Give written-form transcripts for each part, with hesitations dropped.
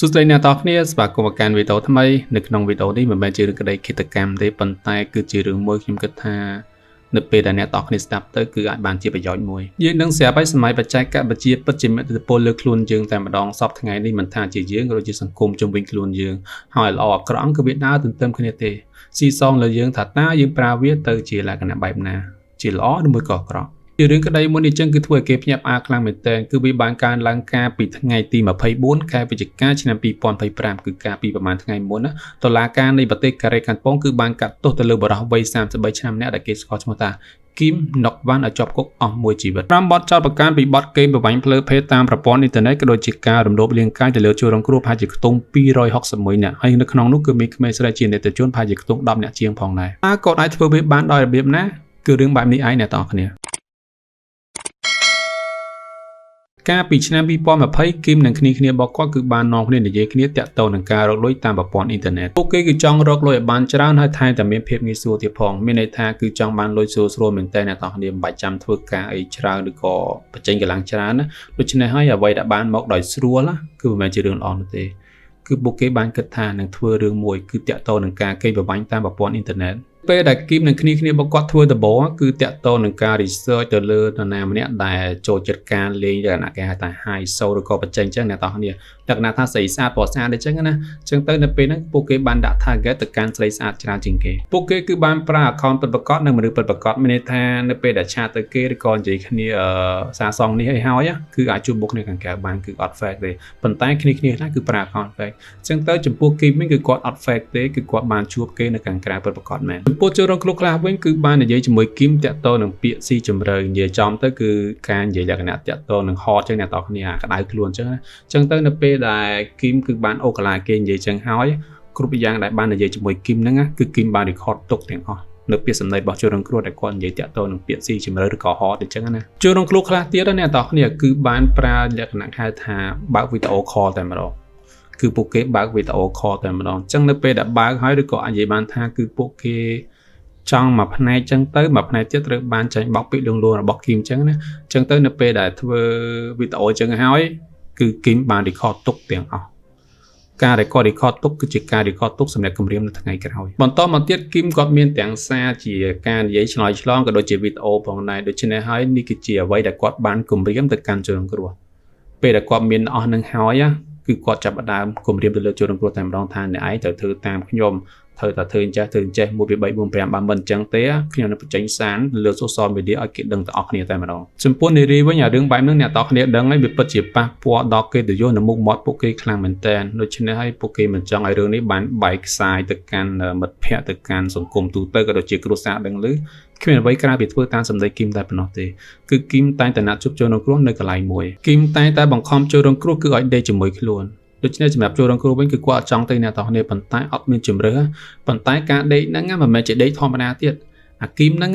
សួស្តីអ្នកទាំងអស់គ្នាស្វាគមន៍មកកាន់វីដេអូថ្មីនៅក្នុងវីដេអូនេះមិនមែនជារឿងក្តីឃាតកម្មទេប៉ុន្តែគឺជារឿងមួយខ្ញុំគិតថានៅពេលដែលអ្នកទាំងអស់គ្នាស្ដាប់ទៅគឺអាចបានជាប្រយោជន៍មួយយើងនឹងស្រាប់ឲ្យសម័យបច្ចេកវិទ្យាពិតជាមានឥទ្ធិពលលើខ្លួនយើងតែម្ដងសពថ្ងៃនេះមិនថាជាយើងក៏ដូចជាសង្គមជុំវិញខ្លួនយើងហើយល្អអាក្រក់គឺវាដើរទន្ទឹមគ្នាទេស៊ីសងលើយើងថាតើយើងប្រើវាទៅជាលក្ខណៈបែបណាជាល្អឬមួយក៏អាក្រក់ជារឿងក្តីមួយនេះចឹងគឺធ្វើឲ្យគេភ្ញាក់ផ្អើលខ្លាំងមែនទែនគឺវាបានកើនឡើងការពីថ្ងៃទី24ខែវិច្ឆិកាឆ្នាំ2025គឺការពីប្រហែលថ្ងៃមុនណាតុលាការនៃប្រទេសកូរ៉េខាងត្បូងគឺបានកាត់ទោសទៅលើបុរសវ័យ33ឆ្នាំម្នាក់ដែលគេស្គាល់ឈ្មោះថាគីមណុកវ៉ាន់ឲ្យជាប់គុកអស់មួយជីវិត5បទចោទប្រកាន់ពីបទកេងប្រវ័ញ្ចផ្លូវភេទតាមប្រព័ន្ធអ៊ីនធឺណិតក៏ដូចជាការរំលោភរាងកាយទៅលើជនរងគ្រោះប្រហែលជាខ្ទង់261នាក់ហើយនៅក្នុងនោះគឺមានក្មេងស្រីជានេតិជនប្រហែលជាខ្ទង់10នាក់ជាងផងដែរតើគាត់អាចធ្វើវាបានដោយរបៀបណាគឺរឿងបែបនេះឯងអ្នកទាំងអស់គ្នាកាលពីឆ្នាំ2020គីមនិងគ្នារបស់គាត់គឺបាននាំគ្នានិយាយគ្នាតាក់ទងនឹងការរកលុយតាមប្រព័ន្ធអ៊ីនធឺណិតពួកគេគឺចង់រកលុយឲ្យបានច្រើនហើយថែមទាំងមានភាពងាយស្រួលទៀតផងមានន័យថាគឺចង់បានលុយស្រួលមែនតើអ្នកទាំងគ្នាមិនបាច់ចាំធ្វើការអីច្រើនឬក៏បញ្ចេញកម្លាំងច្រើនណាដូច្នេះហើយអ្វីដែលបានមកដោយស្រួលគឺមិនមែនជារឿងល្អនោះទេគឺពួកគេបានគិតថានឹងធ្វើរឿងមួយគឺតាក់ទងនឹងការកេងប្រវ័ញ្ចតាមប្រព័ន្ធអ៊ីនធឺណិតពេលដែលគីមនិងគ្នារបស់គាត់ធ្វើដំបូងគឺតាក់ទងនឹងការ research ទៅលើនរណាម្នាក់ដែលចូលចិត្តការលេងលក្ខណៈគេហៅថា high soul ឬក៏បច្ចេកអញ្ចឹងអ្នកទាំងគ្នាលក្ខណៈថាស្រីស្អាតពណ៌ស្អាតអញ្ចឹងណាអញ្ចឹងទៅនៅពេលហ្នឹងពួកគេបានដាក់ target ទៅកាន់ស្រីស្អាតច្រើនជាងគេពួកគេគឺបានប្រើ account ពិតប្រាកដនិងមនុស្សពិតប្រាកដមានន័យថានៅពេលដែលឆាតទៅគេឬក៏និយាយគ្នាសារសងនេះឲ្យហើយគឺអាចជួបមុខគ្នាខាងក្រៅបានគឺអត់ fake ទេប៉ុន្តែគ្នាខ្លះគឺប្រើ account fake អញ្ចឹងទៅចំពោះគីមវិញគឺគាត់អត់ fake ទេគឺគាត់បានជួបគេនៅខាងក្រៅពិតប្រាកដមែនចំពោះជនរងគ្រោះខ្លះវិញគឺបាននិយាយជាមួយគីមតាក់ទងនឹងពាក្យស៊ីជម្រៅនិយាយចំទៅគឺការនិយាយលក្ខណៈតាក់ទងនឹង hot ចឹងអ្នកទាំងគ្នាក្តៅខ្លួនចឹងណាអញ្ចឹងទៅនៅពេលដែលគីមគឺបានអូកាឡាគេនិយាយចឹងហើយគ្រប់យ៉ាងដែលបាននិយាយជាមួយគីមហ្នឹងគឺគីមបាន record ទុកទាំងអស់នៅពាក្យសម្ដីរបស់ជនរងគ្រោះដែលគាត់និយាយតាក់ទងនឹងពាក្យស៊ីជម្រៅឬក៏ hot អញ្ចឹងណាជនរងគ្រោះខ្លះទៀតអ្នកទាំងគ្នាគឺបានប្រើលក្ខណៈហៅថាបើកវីដេអូ call តែម្ដងគឺពួកគេបើកវីដេអូ call តែម្ដងអញ្ចឹងនៅពេលដែលបើកហើយឬក៏អាចនិយាយបានថាគឺពួកគេចង់មួយផ្នែកចឹងទៅមួយផ្នែកទៀតត្រូវបានចាញ់បោកពីលងលួនរបស់គីមចឹងណាចឹងទៅនៅពេលដែលធ្វើវីដេអូចឹងហើយគឺគីមបាន record ទុកទាំងអស់ការ record ទុកគឺជាការ record ទុកសម្រាប់គម្រាមនៅថ្ងៃក្រោយបន្តមកទៀតគីមគាត់មានទាំងសារជាការនិយាយឆ្លើយឆ្លងក៏ដូចជាវីដេអូផងដែរដូច្នេះហើយនេះគឺជាអ្វីដែលគាត់បានគម្រាមទៅកាន់ជនរងគ្រោះពេលដែលគាត់មានអស់នឹងហើយគឺគាត់ចាប់ផ្ដើមគម្រាមទៅលើជនរងគ្រោះតែម្ដងថាអ្នកឯងត្រូវធ្វើតាមខ្ញុំត្រូវតែធ្វើអញ្ចេះ1 2 3 4 5បើមិនអញ្ចឹងទេខ្ញុំនឹងបញ្ចេញសារលើ social media ឲ្យគេដឹងទាំងអស់គ្នាតែម្ដងចំពោះនារីវិញអារឿងបែបហ្នឹងអ្នកទាំងគ្នាដឹងហើយវាពិតជាប៉ះពាល់ដល់កិត្តិយសនៅមុខមាត់ពួកគេខ្លាំងមែនតើដូច្នេះហើយពួកគេមិនចង់ឲ្យរឿងនេះបានបែកខ្សាយទៅកាន់មិត្តភ័ក្តិទៅកាន់សង្គមទូទៅក៏ដូចជាគ្រួសារដឹងឮគ្មានអ្វីក្រៅពីធ្វើតាមសម្ដីគីមតែប៉ុណ្ណោះទេគឺគីមតែងតែណាត់ជួបជនរងគ្រោះនៅកន្លែងមួយគីមតែងតែបង្ខំជនរងគ្រោះគឺឲ្យដេកជាមួយខ្លួនដូច្នេះសម្រាប់ជនរងគ្រោះវិញគឺគាត់អត់ចង់ទៅអ្នកទាំងគ្នាប៉ុន្តែអត់មានជំរឿប៉ុន្តែការដេកហ្នឹងមិនមែនជាដេកធម្មតាទៀតអាគីមហ្នឹង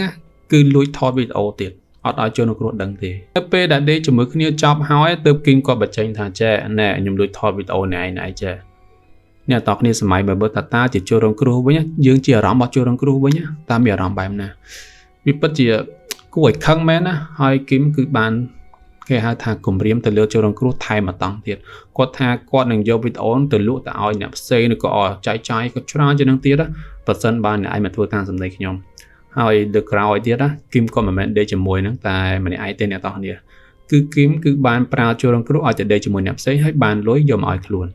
គឺលួចថតវីដេអូទៀតអត់ឲ្យជនរងគ្រោះដឹងទេទៅពេលដែលដេកជាមួយគ្នាចប់ហើយទើបគីមគាត់បញ្ចេញថាចេះណែខ្ញុំលួចថតវីដេអូនេះឯងចេះអ្នកទាំងគ្នាសម័យបើតាជាជនរងគ្រោះវិញយើងជាអារម្មណ៍របស់ជនរងគ្រោះវិញតើមានអារម្មណ៍បែបណាវាពិតជាគួរឲ្យខឹងមែនណាហើយគីមគឺបានគេហៅថាគម្រាមទៅលើជនរងគ្រោះថែមម្ដងទៀតគាត់ថាគាត់នឹងយកវីដេអូទៅលក់ទៅឲ្យអ្នកផ្សេងឬក៏ចែកចាយគាត់ច្រើនជាងនឹងទៀតប្រសិនបើអ្នកឯងមកធ្វើតាមសម្ដីខ្ញុំហើយលើក្រោយទៀតគីមក៏មិនមែនដេកជាមួយនឹងតែម្នាក់ឯងទេអ្នកទាំងគ្នាគឺគីមគឺបានប្រើជនរងគ្រោះឲ្យទៅដេកជាមួយអ្នកផ្សេងហើយបានលុយយកមកឲ្យខ្លួន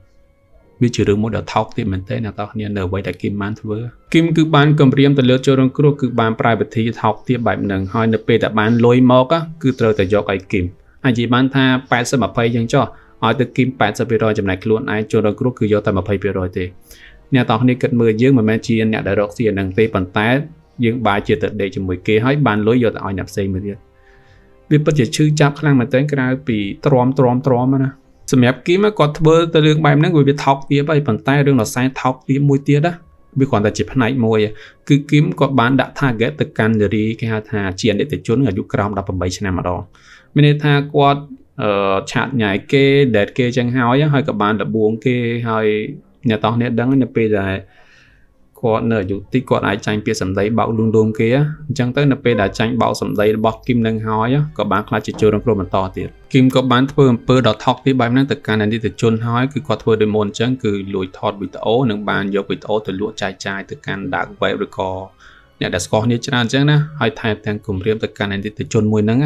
វាជារឿងមួយដ៏ថោកទាបមែនទែនអ្នកទាំងគ្នានៅអ្វីដែលគីមបានធ្វើគីមគឺបានគម្រាមទៅលើជនរងគ្រោះគឺបានប្រើវិធីថោកទាបបែបហ្នឹងហើយនៅពេលដែលបានលុយមកគឺត្រូវតែយកឲ្យគីមអាចនិយាយបានថា80 20ចឹងចុះឲ្យទៅគីម 80%ចំណែកខ្លួនឯងជនរងគ្រោះគឺយកតែ 20% ទេអ្នកទាំងគ្នាគិតមើលយើងមិនមែនជាអ្នកដែលរកស៊ីអាហ្នឹងទេប៉ុន្តែយើងបែរជាទៅដេកជាមួយគេហើយបានលុយយកទៅឲ្យអ្នកផ្សេងមួយទៀតវាពិតជាឈឺចាប់ខ្លាំងមែនទែនក្រៅពីទ្រាំណាសម្រាប់គីមគាត់ធ្វើទៅរឿងបែបហ្នឹងវាថោកទាបហើយប៉ុន្តែរឿងដ៏សែនថោកទាបមួយទៀតវាគ្រាន់តែជាផ្នែកមួយគឺគីមគាត់បានដាក់ target ទៅកាន់នារីគេហៅថាជាអនិច្ចជនអាយុក្រោម18ឆ្នាំម្ដងមានន័យថាគាត់ឆាតញ៉ាយគេដេតគេចឹងហើយក៏បានលបួងគេហើយអ្នកទាំងនេះដឹងនៅពេលដែល គាត់នៅអាយុតិចគាត់អាចចាញ់ពាក្យសម្ដីបោកលួងលោមគេអញ្ចឹងទៅនៅពេលដែលចាញ់បោកសម្ដីរបស់គីមនឹងហើយក៏បានខ្លាចជាជនរងគ្រោះបន្តទៀតគីមក៏បានធ្វើអំពើដ៏ថោកទាបបែបហ្នឹងទៅកាន់អនិច្ចជនហើយគឺគាត់ធ្វើដោយមុនអញ្ចឹងគឺលួចថតវីដេអូនិងបានយកវីដេអូទៅលក់ចែកចាយទៅកាន់ dark web ឬក៏អ្នកដែលស្គាល់គ្នាច្រើនអញ្ចឹងណាហើយថែមទាំងគម្រាមទៅកាន់អនិច្ចជនមួយហ្នឹង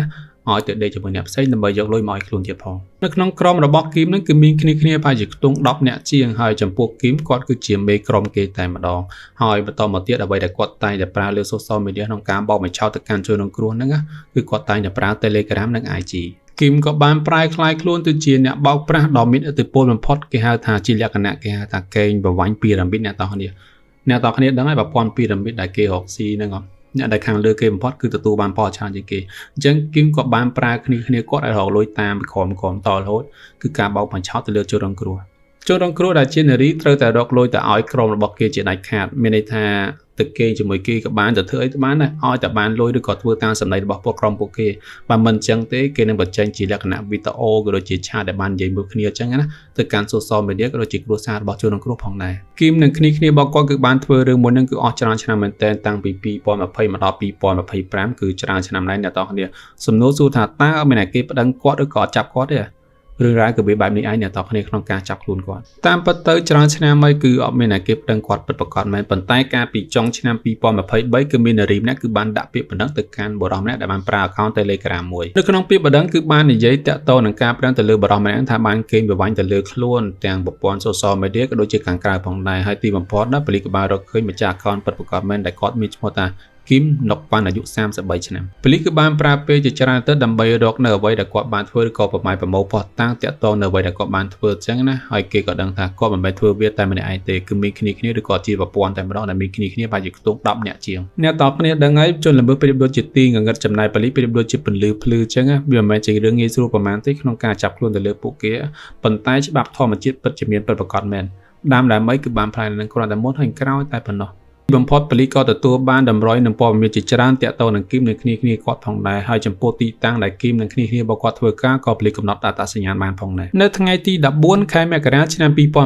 ឲ្យទៅដេកជាមួយអ្នកផ្សេងដើម្បីយកលុយមកឲ្យខ្លួនទៀតផងនៅក្នុងក្រុមរបស់គីមហ្នឹងគឺមានគ្នាប្រហែលជាខ្ទង់10នាក់ជាងហើយចំពោះគីមគាត់គឺជាមេក្រុមគេតែម្ដងហើយបន្តមកទៀតអ្វីដែលគាត់តែងតែប្រើលើ social media ក្នុងការបោកបញ្ឆោតទៅកាន់ជនរងគ្រោះហ្នឹងគឺគាត់តែងតែប្រើ Telegram និង IG គីមក៏បានប្រែក្លាយខ្លួនទៅជាអ្នកបោកប្រាស់ដ៏មានឥទ្ធិពលបំផុតគេហៅថាជាលក្ខណៈគេហៅថាកេងប្រវាញ់ពីរ៉ាមីតអ្នកទាំងគ្នាដឹងហើយប្រព័ន្ធពីរ៉ាមីតដែលគេរកស៊ីហ្នឹងអ្នកដែលខាងលើគេបំផុតគឺទទួលបានផលច្រើនជាងគេអញ្ចឹងគីមក៏បានប្រើគ្នាគាត់ឲ្យរកលុយតាមក្រុមតរហូតគឺការបោកបញ្ឆោតទៅលើជនរងគ្រោះដែលជានារីត្រូវតែរកលុយទៅឲ្យក្រុមរបស់គេជាដាច់ខាតមានន័យថាទៅគេជាមួយគេក៏បានទៅធ្វើអីទៅបានដែរឲ្យតែបានលុយឬក៏ធ្វើតាមសម្ដីរបស់ពួកក្រុមពួកគេបើមិនអញ្ចឹងទេគេនឹងបញ្ចេញជាលក្ខណៈវីដេអូក៏ដូចជាឆាតដែលបាននិយាយមួយគ្នាអញ្ចឹងណាទៅកាន់ social media ក៏ដូចជាគ្រួសាររបស់ជនរងគ្រោះផងដែរគីមនិងគ្នារបស់គាត់គឺបានធ្វើរឿងមួយហ្នឹងគឺអស់ច្រើនឆ្នាំមែនទែនតាំងពី2020មកដល់2025គឺច្រើនឆ្នាំដែរអ្នកទាំងគ្នាសំណួរសួរថាតើមានតែគេប្តឹងគាត់ឬក៏ចាប់គាត់ទេរឿងរ៉ាវក៏វាបែបនេះឯងអ្នកទាំងគ្នាក្នុងការចាប់ខ្លួនគាត់តាមពិតទៅច្រើនឆ្នាំហើយគឺអត់មានតែគេប្តឹងគាត់ពិតប្រាកដមែនប៉ុន្តែកាលពីចុងឆ្នាំ2023គឺមាននារីម្នាក់គឺបានដាក់ពាក្យបណ្ដឹងទៅកាន់បុរសម្នាក់ដែលបានប្រើ account Telegram មួយនៅក្នុងពាក្យបណ្ដឹងគឺបាននិយាយតាក់ទងនឹងការប្តឹងទៅលើបុរសម្នាក់ថាបានកេងប្រវ័ញ្ចទៅលើខ្លួនទាំងប្រព័ន្ធ social media ក៏ដូចជាខាងក្រៅផងដែរហើយទីបំផុតណាប៉ូលីសក៏បានរកឃើញម្ចាស់ account ពិតប្រាកដមែនដែលគាត់មានឈ្មោះថាគីមណុកវ៉ាន់អាយុ33ឆ្នាំប៉ូលីសគឺបានប្រើពេលជាច្រើនទៅដើម្បីរកនៅអ្វីដែលគាត់បានធ្វើឬក៏ប្រម៉ាយប្រមូលផុសតាំងតាក់ទងនៅអ្វីដែលគាត់បានធ្វើអញ្ចឹងណាហើយគេក៏ដឹងថាគាត់មិនមែនធ្វើវាតែម្នាក់ឯងទេគឺមានគ្នាឬក៏ជាប្រព័ន្ធតែម្ដងដែលមានគ្នាប្រហែលជាខ្ទង់10នាក់ជាងអ្នកតបគ្នាដឹងហើយជនល្មើសប្រៀបដូចជាទីងងឹតចំណាយប៉ូលីសប្រៀបដូចជាពន្លឺភ្លឺអញ្ចឹងវាមិនមែនជារឿងងាយស្រួលប្រហែលទេក្នុងការចាប់ខ្លួនទៅលើពួកគេប៉ុន្តែច្បាប់ធម្មជាតិពិតជាមានពិតប្រាកដមែនដើមដើម្បីគឺបានផ្លាយនឹងគ្រាន់តែមុនហើយក្រោយតែប៉ុណ្ណោះបំផុតប៉ូលីសក៏ទទួលបានតម្រុយនឹងព័ត៌មានជាច្រើនតាក់ទងនឹងគីមនិងគ្នាគាត់ផងដែរហើយចំពោះទីតាំងដែលគីមនិងគ្នារបស់គាត់ធ្វើការក៏ប៉ូលីសកំណត់អត្តសញ្ញាណបានផងដែរនៅថ្ងៃទី14ខែមករាឆ្នាំ2025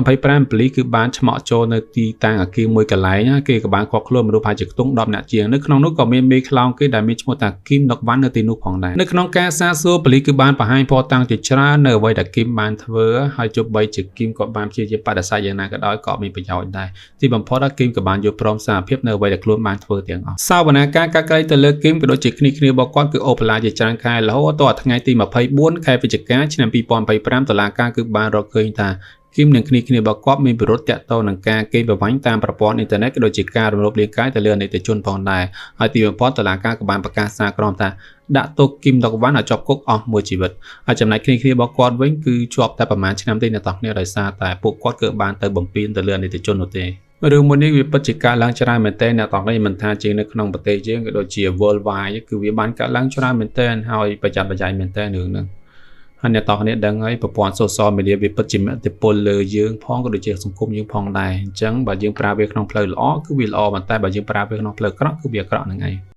ប៉ូលីសគឺបានឆ្មក់ចូលនៅទីតាំងអគារមួយកន្លែងគេក៏បានគាត់ខ្លួនមនុស្សប្រហែលជាខ្ទង់10នាក់ជាងនៅក្នុងនោះក៏មានមេខ្លោងគេដែលមានឈ្មោះថាគីមណុកវ៉ាន់នៅទីនោះផងដែរនៅក្នុងការសាកសួរប៉ូលីសគឺបានបង្ហាញភស្តុតាងជាច្រើននៅអ្វីដែលគីមបានធ្វើហើយជប់បីជាគីមក៏បានព្យាយាមបដិសេធយ៉ាងណាក៏ដោយក៏មានប្រយោជន៍ដែរទីបំផុតគីមក៏បានយល់ព្រមសារភាពនៅអ្វីដែលខ្លួនបានធ្វើទាំងអស់សាវនាការកាត់ក្រីទៅលើគីមក៏ដូចជាគ្នារបស់គាត់គឺអូបឡាជាច្រើនខែរហូតដល់ថ្ងៃទី24ខែវិច្ឆិកាឆ្នាំ2025តុលាការគឺបានរកឃើញថាគីមនិងគ្នារបស់គាត់មានពិរុទ្ធតាក់ទងនឹងការកេងប្រវ័ញ្ចតាមប្រព័ន្ធអ៊ីនធឺណិតក៏ដូចជាការរំលោភរាងកាយទៅលើអនិច្ចជនផងដែរហើយទីបំផុតតុលាការក៏បានប្រកាសសារក្រមថាដាក់ទោសគីមណុកវ៉ាន់ឲ្យជាប់គុកអស់មួយជីវិតហើយចំណែកគ្នារបស់គាត់វិញគឺជាប់តែប្រហែលឆ្នាំទេអ្នកទាំងគ្នាដោយសារតែពួកគាត់គឺបានទៅបំពេញទៅលើអនិច្ចជននោះទេរឿងមួយនេះវាពិតជាកើតឡើងច្រើនមែនទែនអ្នកទាំងនេះមិនថាជានៅក្នុងប្រទេសយើងក៏ដូចជា worldwide គឺវាបានកើតឡើងច្រើនមែនទែនហើយប្រយ័ត្នប្រយែងមែនទែនរឿងហ្នឹងហើយអ្នកទាំងនេះដឹងហើយប្រព័ន្ធ social media វាពិតជាមានឥទ្ធិពលលើយើងផងក៏ដូចជាសង្គមយើងផងដែរអញ្ចឹងបើយើងប្រើវាក្នុងផ្លូវល្អគឺវាល្អប៉ុន្តែបើយើងប្រើវាក្នុងផ្លូវអាក្រក់គឺវាអាក្រក់ហ្នឹងឯង